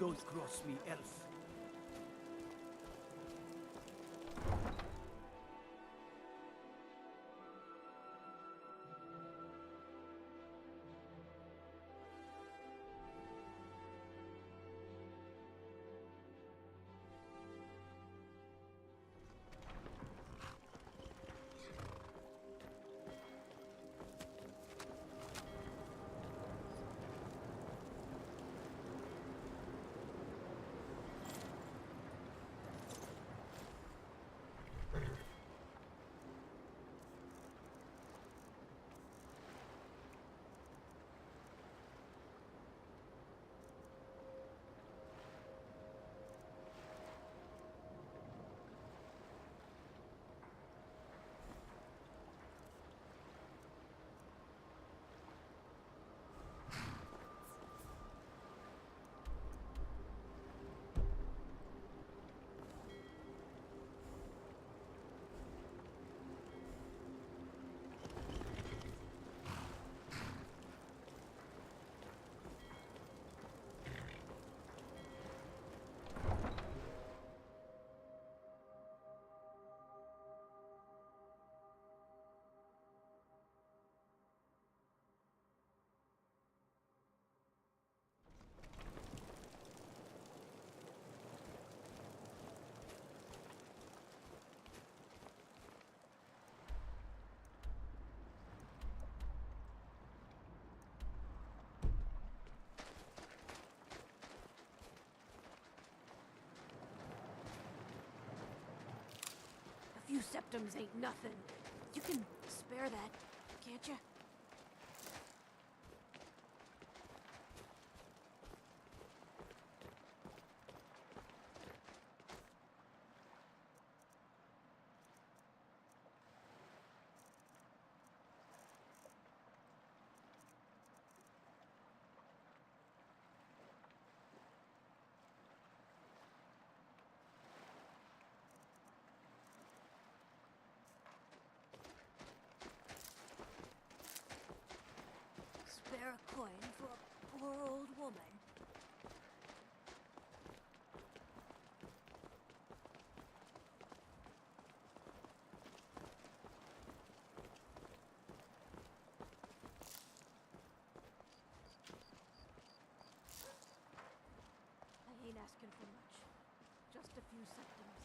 Don't cross me, elf. Few septums ain't nothing. You can spare that, can't you? Spare a coin for a poor old woman. I ain't asking for much. Just a few septums.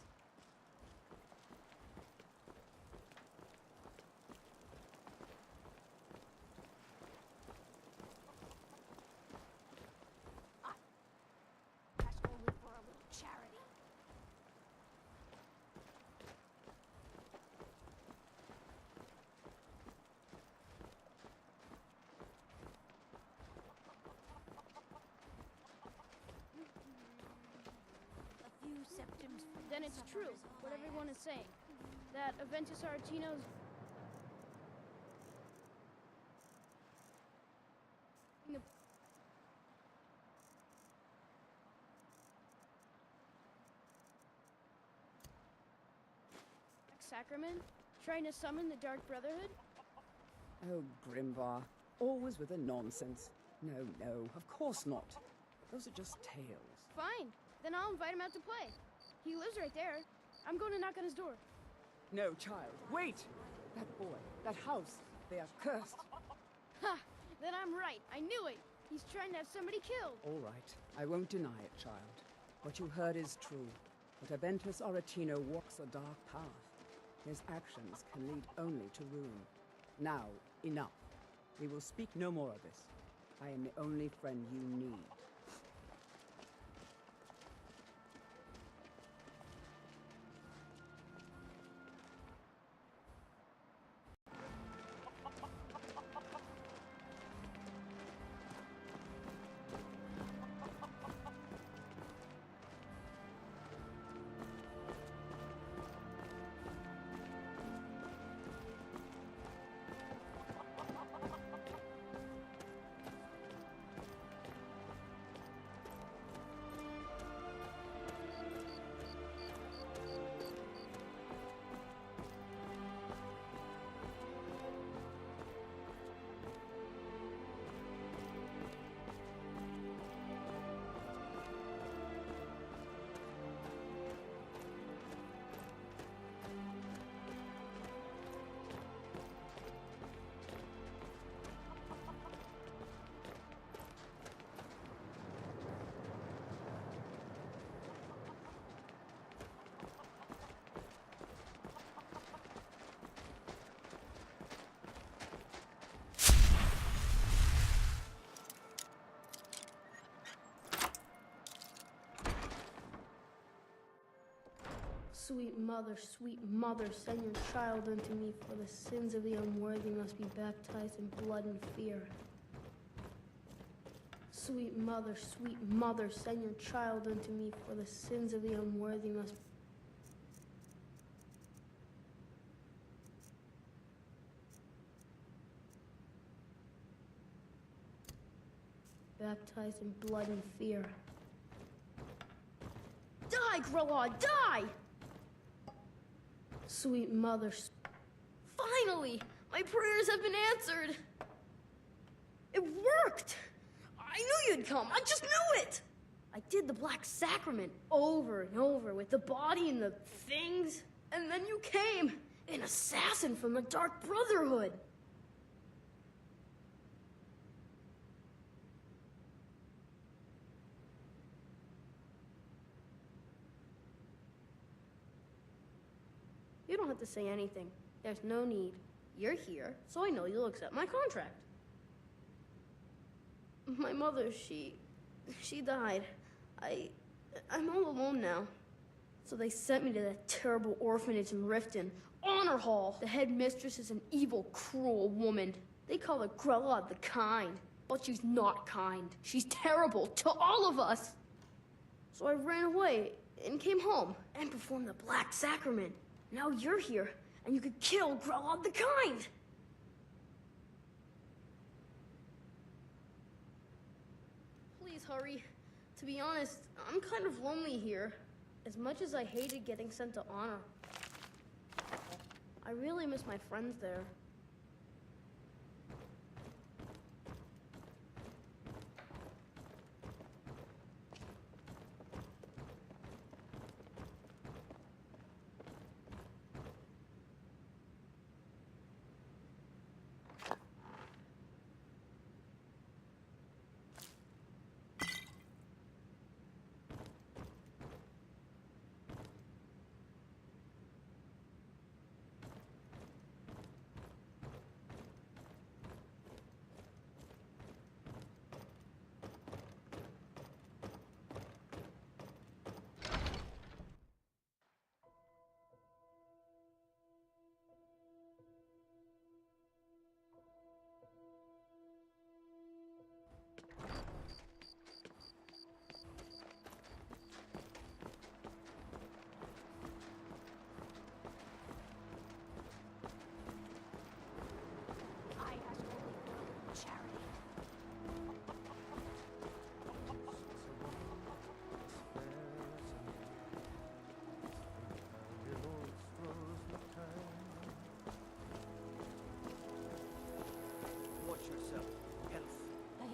Then it's true, what everyone is saying. That Aventus Aretino's... Sacrament? Trying to summon the Dark Brotherhood? Oh, Grimvar. Always with the nonsense. No, of course not. Those are just tales. Fine. Then I'll invite him out to play. He lives right there. I'm going to knock on his door. No, child. Wait! That boy, that house, they are cursed. Ha! Then I'm right. I knew it. He's trying to have somebody killed. All right. I won't deny it, child. What you heard is true. But Aventus Aretino walks a dark path. His actions can lead only to ruin. Now, enough. We will speak no more of this. I am the only friend you need. Sweet mother, send your child unto me, for the sins of the unworthy must be baptized in blood and fear. Sweet mother, send your child unto me, for the sins of the unworthy must be baptized in blood and fear. Die, Grelod, die! Sweet mother, finally! My prayers have been answered! It worked! I knew you'd come, I just knew it! I did the Black Sacrament over and over with the body and the things, and then you came, an assassin from the Dark Brotherhood! You don't have to say anything. There's no need. You're here, so I know you'll accept my contract. My mother, she died. I'm all alone now. So they sent me to that terrible orphanage in Riften. Honor Hall. The headmistress is an evil, cruel woman. They call her Grelod the Kind. But she's not kind. She's terrible to all of us. So I ran away and came home and performed the Black Sacrament. Now you're here, and you could kill Grelod the Kind! Please hurry. To be honest, I'm kind of lonely here. As much as I hated getting sent to Honor. I really miss my friends there.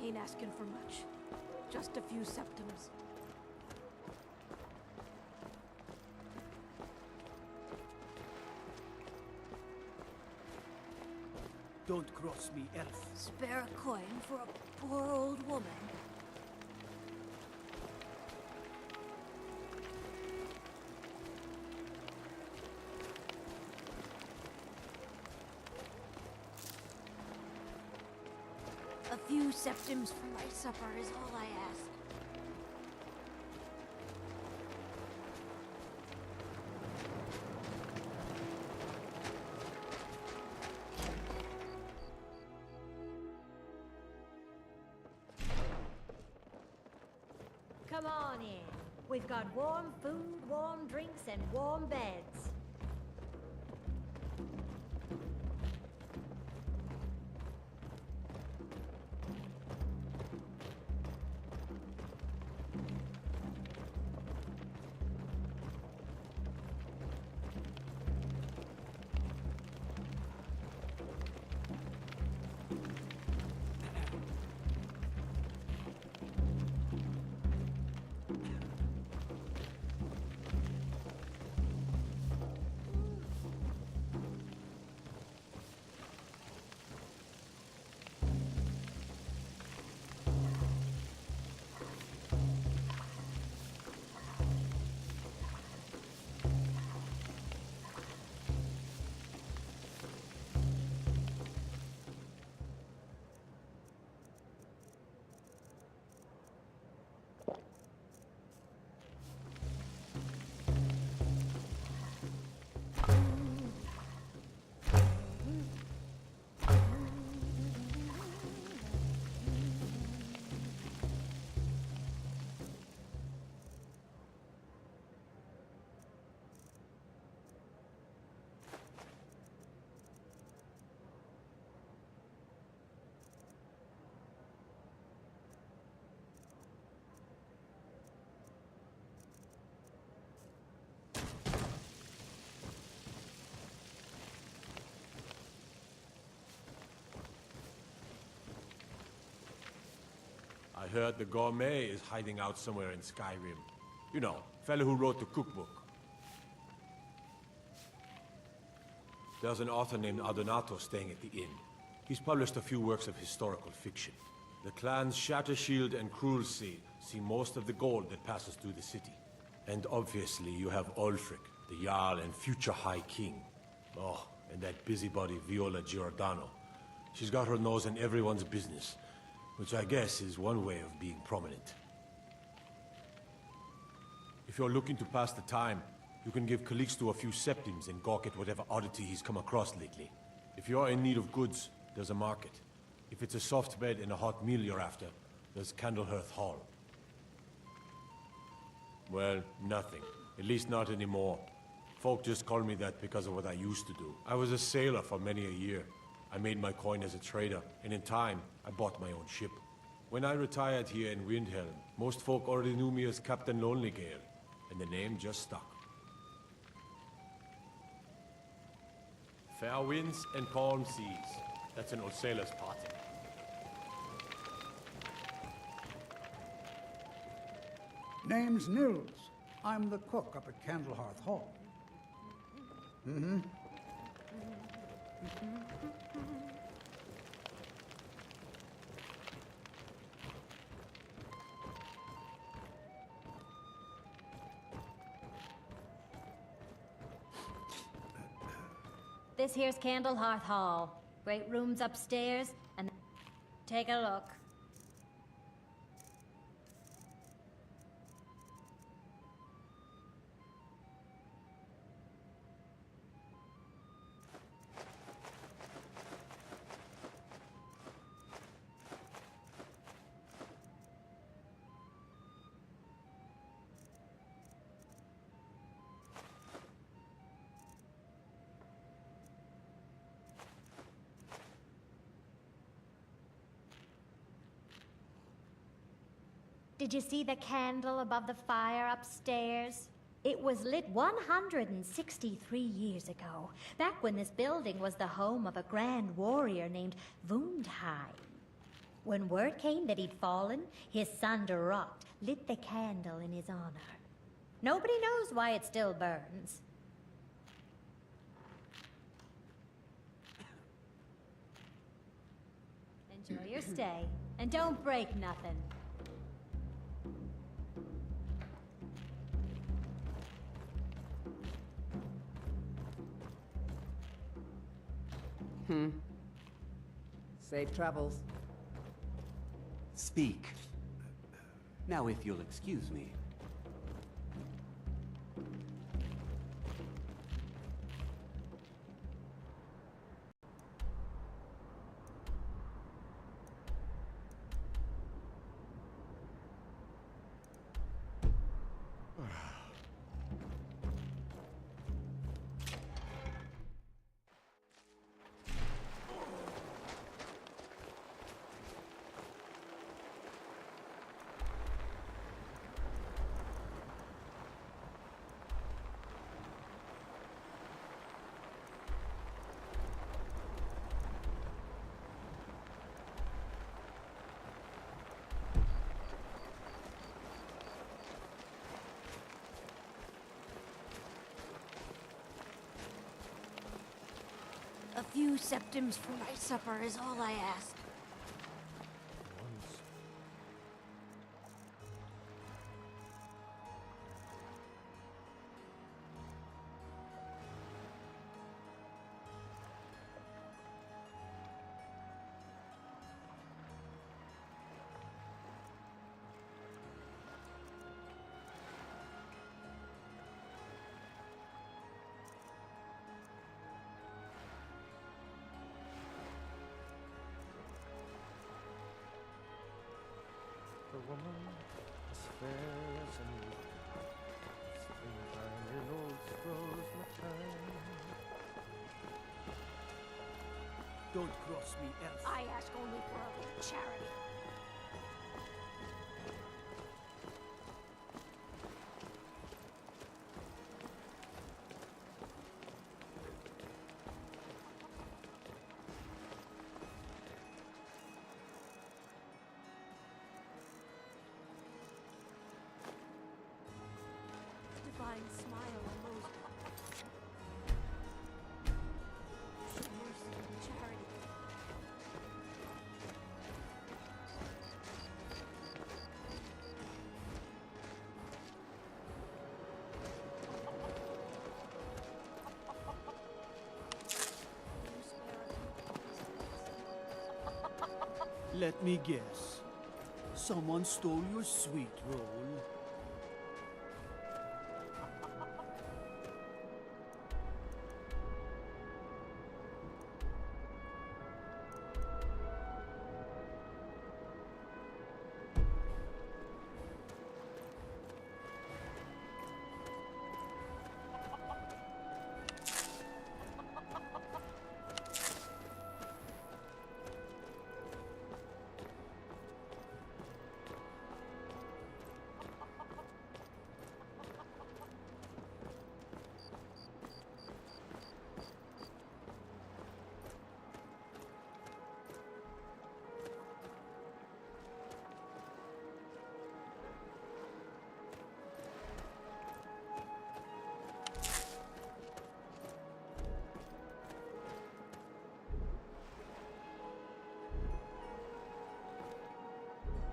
Ain't asking for much. Just a few septums. Don't cross me, elf. Spare a coin for a poor old woman. A few septums for my supper is all I ask. Come on in. We've got warm food, warm drinks, and warm beds. I heard the gourmet is hiding out somewhere in Skyrim. You know, fellow who wrote the cookbook. There's an author named Adonato staying at the inn. He's published a few works of historical fiction. The clans Shattershield and Cruelsea see most of the gold that passes through the city. And obviously you have Ulfric, the Jarl and future High King. Oh, and that busybody Viola Giordano. She's got her nose in everyone's business, which I guess is one way of being prominent. If you're looking to pass the time, you can give Calixto a few septims and gawk at whatever oddity he's come across lately. If you're in need of goods, there's a market. If it's a soft bed and a hot meal you're after, there's Candlehearth Hall. Well, nothing. At least not anymore. Folk just call me that because of what I used to do. I was a sailor for many a year. I made my coin as a trader, and in time, I bought my own ship. When I retired here in Windhelm, most folk already knew me as Captain Lonelygale, and the name just stuck. Fair winds and calm seas. That's an old sailor's party. Name's Nils. I'm the cook up at Candlehearth Hall. This here's Candlehearth Hall. Great rooms upstairs, and take a look. Did you see the candle above the fire upstairs? It was lit 163 years ago, back when this building was the home of a grand warrior named Windhelm. When word came that he'd fallen, his son draugr lit the candle in his honor. Nobody knows why it still burns. Enjoy your stay, and don't break nothing. Safe travels. Speak. Now, if you'll excuse me. A few septims for my supper is all I ask. The woman as fair as a moon, springtime in old scrolls time. Don't cross me, elf. I ask only for a little charity. satisfying smile on those mercy and charity. Let me guess. Someone stole your sweet roll.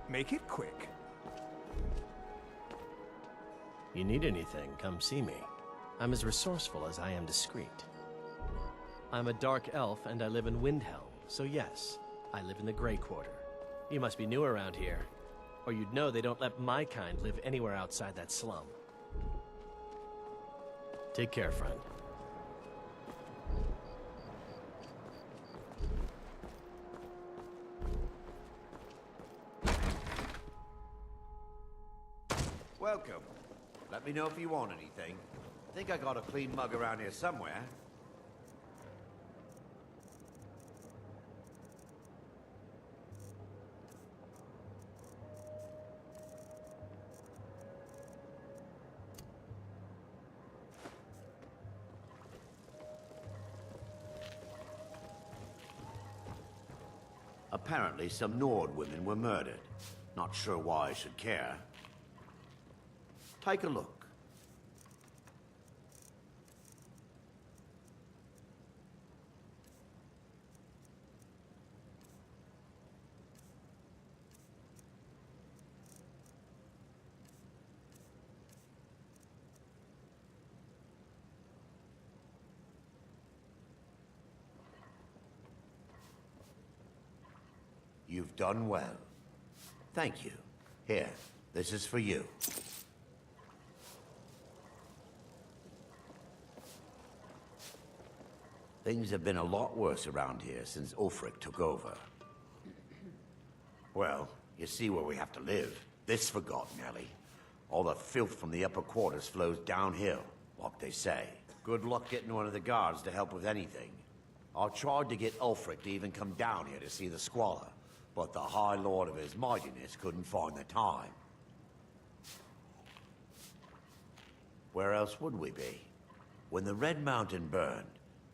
Make it quick. You need anything, come see me. I'm as resourceful as I am discreet. I'm a dark elf and I live in Windhelm, so yes, I live in the Grey Quarter. You must be new around here, or you'd know they don't let my kind live anywhere outside that slum. Take care, friend. Welcome. Let me know if you want anything. I think I got a clean mug around here somewhere. Apparently, some Nord women were murdered. Not sure why I should care. Take a look. You've done well. Thank you. Here, this is for you. Things have been a lot worse around here since Ulfric took over. Well, you see where we have to live. This forgotten alley. All the filth from the upper quarters flows downhill, like they say. Good luck getting one of the guards to help with anything. I tried to get Ulfric to even come down here to see the squalor, but the High Lord of his mightiness couldn't find the time. Where else would we be? When the Red Mountain burned,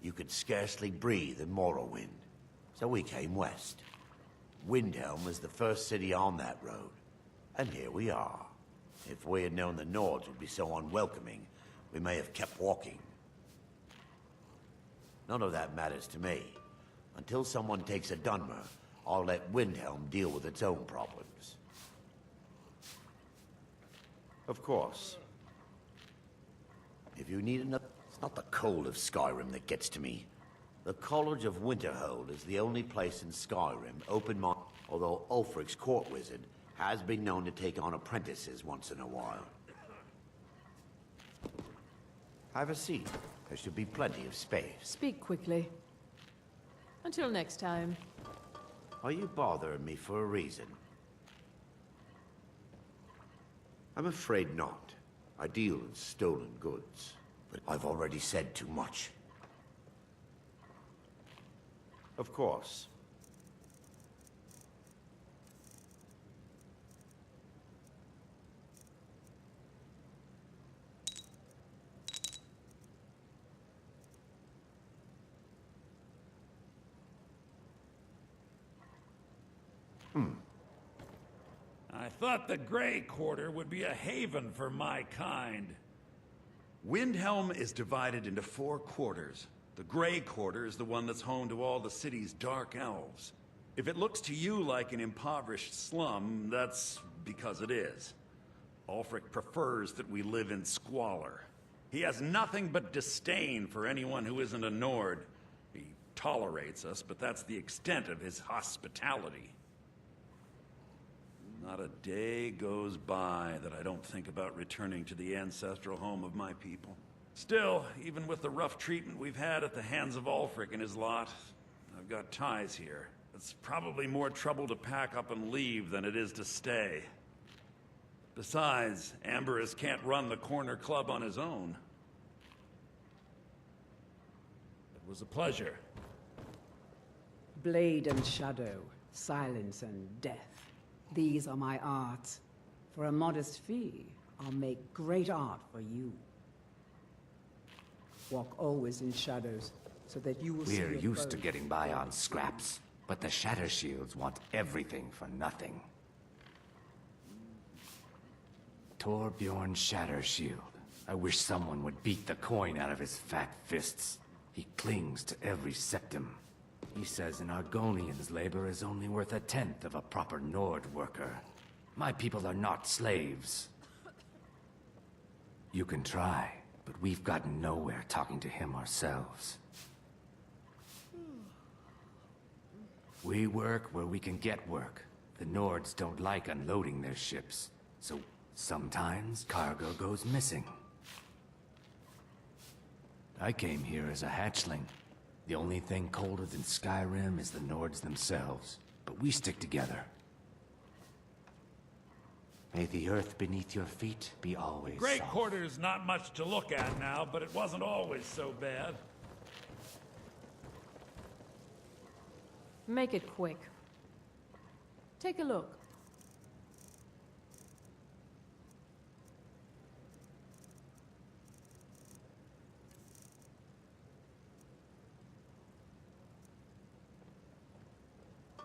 you could scarcely breathe in Morrowind, so we came west. Windhelm was the first city on that road, and here we are. If we had known the Nords would be so unwelcoming, we may have kept walking. None of that matters to me. Until someone takes a Dunmer, I'll let Windhelm deal with its own problems. Of course. If you need another... It's not the cold of Skyrim that gets to me. The College of Winterhold is the only place in Skyrim open-minded, although Ulfric's court wizard has been known to take on apprentices once in a while. Have a seat. There should be plenty of space. Speak quickly. Until next time. Are you bothering me for a reason? I'm afraid not. I deal in stolen goods. But I've already said too much. Of course. I thought the Grey Quarter would be a haven for my kind. Windhelm is divided into 4 quarters. The Grey Quarter is the one that's home to all the city's dark elves. If it looks to you like an impoverished slum, that's because it is. Ulfric prefers that we live in squalor. He has nothing but disdain for anyone who isn't a Nord. He tolerates us, but that's the extent of his hospitality. Not a day goes by that I don't think about returning to the ancestral home of my people. Still, even with the rough treatment we've had at the hands of Ulfric and his lot, I've got ties here. It's probably more trouble to pack up and leave than it is to stay. Besides, Amberus can't run the corner club on his own. It was a pleasure. Blade and shadow, silence and death. These are my arts. For a modest fee, I'll make great art for you. Walk always in shadows, so that you will see We're your used to foes. getting by on scraps, but the Shatter Shields want everything for nothing. Torbjorn Shatter Shield. I wish someone would beat the coin out of his fat fists. He clings to every septum. He says an Argonian's labor is only worth 1/10 of a proper Nord worker. My people are not slaves. You can try, but we've gotten nowhere talking to him ourselves. We work where we can get work. The Nords don't like unloading their ships, so sometimes cargo goes missing. I came here as a hatchling. The only thing colder than Skyrim is the Nords themselves, but we stick together. May the earth beneath your feet be always Grey soft. Quarter's not much to look at now, but it wasn't always so bad. Make it quick. Take a look.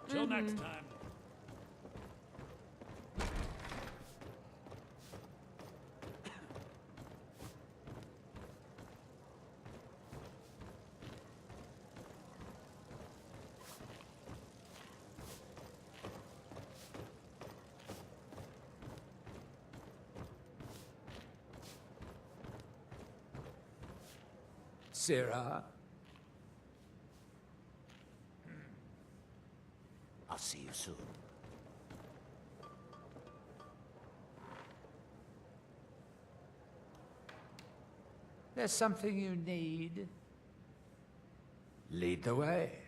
Till next time. Sirrah? I'll see you soon. There's something you need? Lead the way.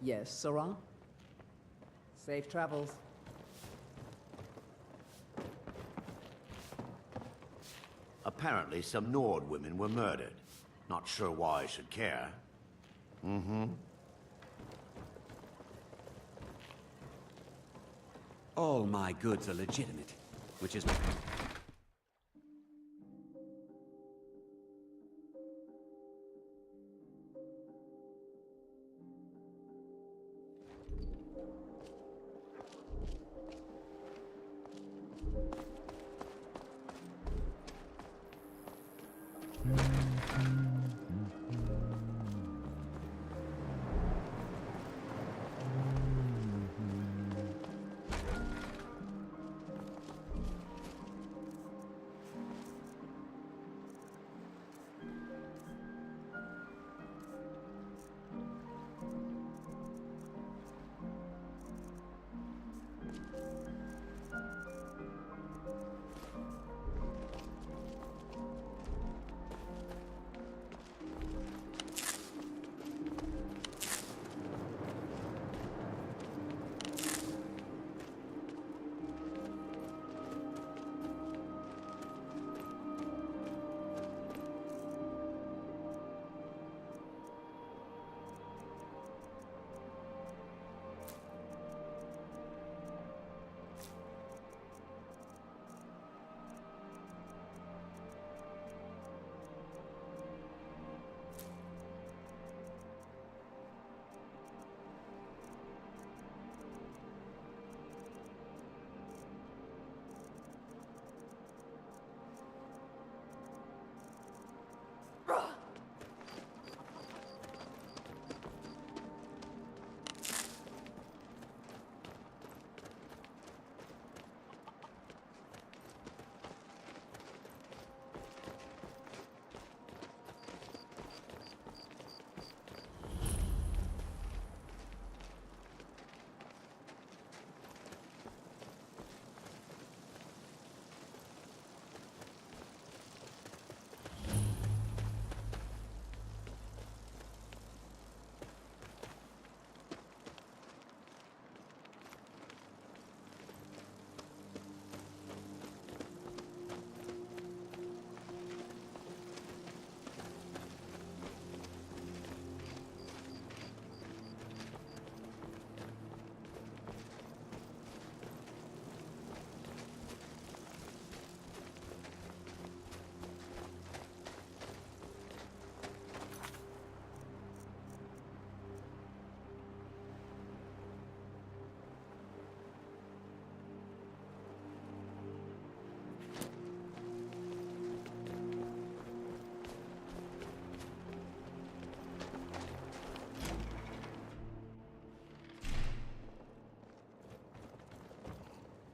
Yes, Sirrah? Safe travels. Apparently, some Nord women were murdered. Not sure why I should care. Mm-hmm. All my goods are legitimate, which is...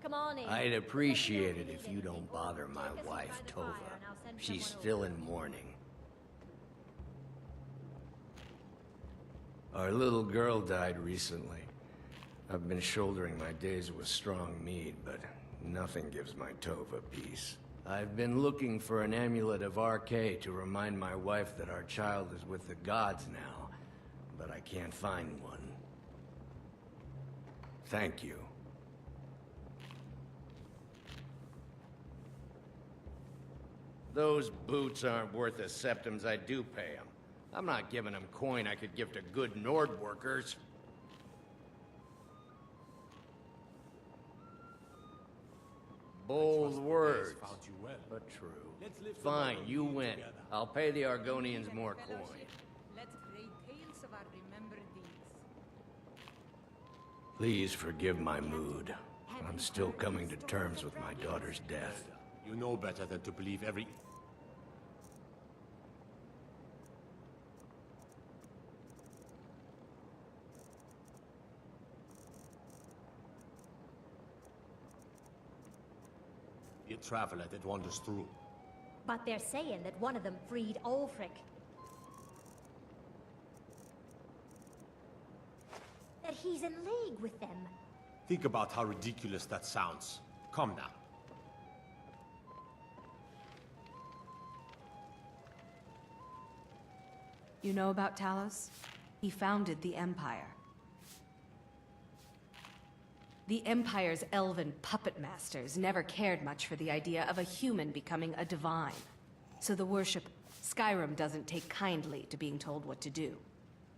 Come on in. I'd appreciate it if you don't bother my wife, Tova. She's still in mourning. Our little girl died recently. I've been shouldering my days with strong mead, but nothing gives my Tova peace. I've been looking for an amulet of RK to remind my wife that our child is with the gods now, but I can't find one. Thank you. Those boots aren't worth the septims I do pay them. I'm not giving them coin I could give to good Nord workers. Bold words, but true. Fine, you win. I'll pay the Argonians more coin. Let's trade tales of our remembered deeds. Please forgive my mood. I'm still coming to terms with my daughter's death. You know better than to believe every... a traveler that wanders through. But they're saying that one of them freed Ulfric. That he's in league with them. Think about how ridiculous that sounds. Come now. You know about Talos? He founded the Empire. The Empire's elven puppet masters never cared much for the idea of a human becoming a divine. So the worship Skyrim doesn't take kindly to being told what to do.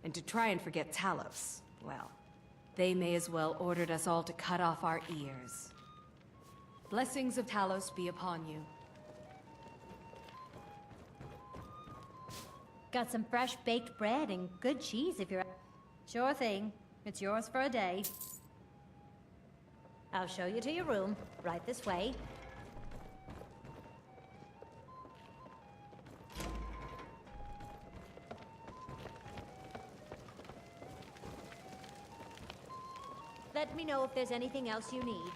And to try and forget Talos, well, they may as well ordered us all to cut off our ears. Blessings of Talos be upon you. Got some fresh baked bread and good cheese if you're... Sure thing. It's yours for a day. I'll show you to your room. Right this way. Let me know if there's anything else you need.